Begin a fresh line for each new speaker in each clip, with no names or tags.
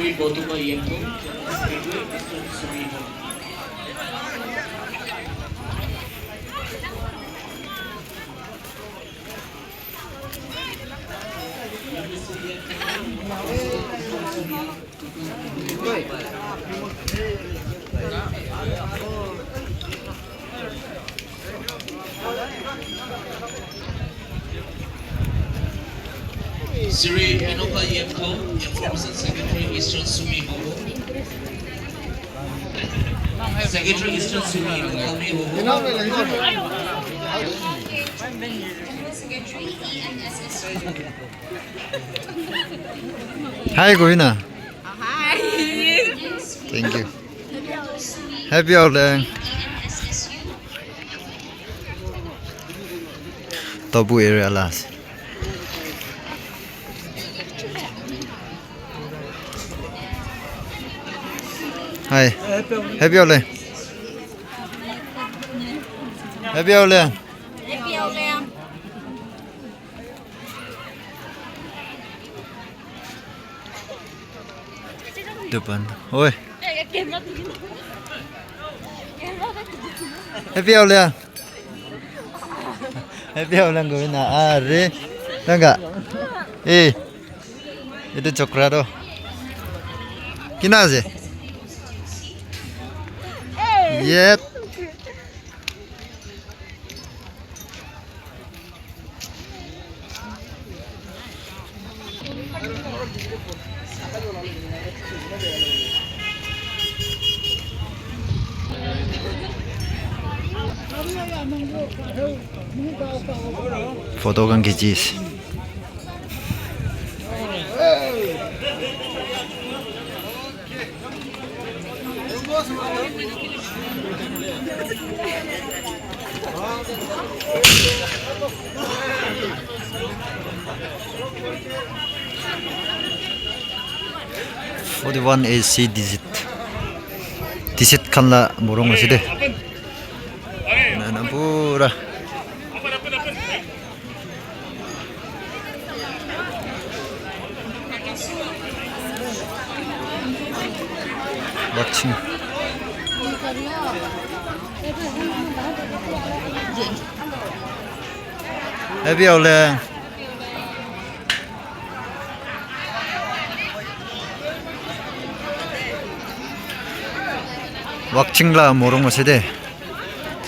Sri Gotuma Yempo, Secretary Mr. Sumiho. Sri Inoka Yempo, Information Secretary Eastern Sumiho. Secretary Eastern Sumiho, Sumiho.
Secretary ENSS.
Hi, Gohina.
Hi.
Thank you. Happy holiday. Tabu area last. Hi. Happy holiday. Happy holiday.
Happy holiday.
Depan. Oi. Happy holiday. Happy holiday Gohina. Are. Tangga. Itu coklat tuh. Kina sih? Yep. Foto kan kecil. One AC digit. Digit kan lah borong masih deh. Nana pura. Watching. Happy holiday. Watching lah morong masih deh.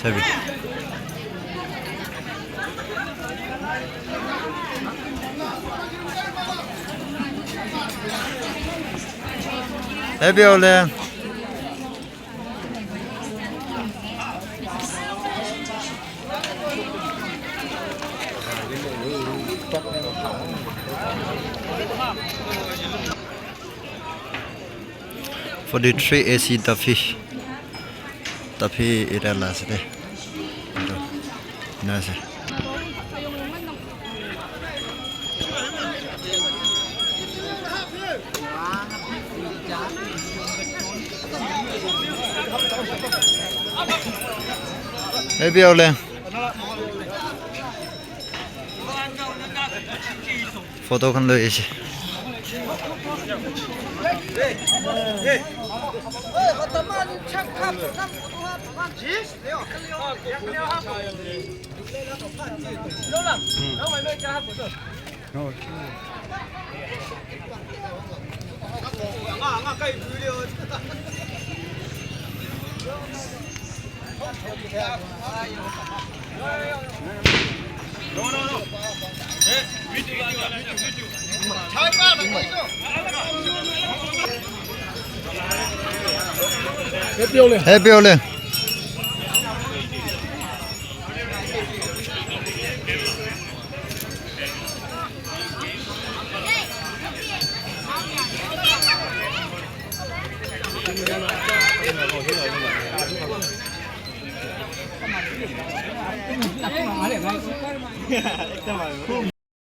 Sabi. Happy holiday. For the 3 AC Duffy iralas deh. Nasi. Happy holiday. Foto kan lo isi. Happy holiday.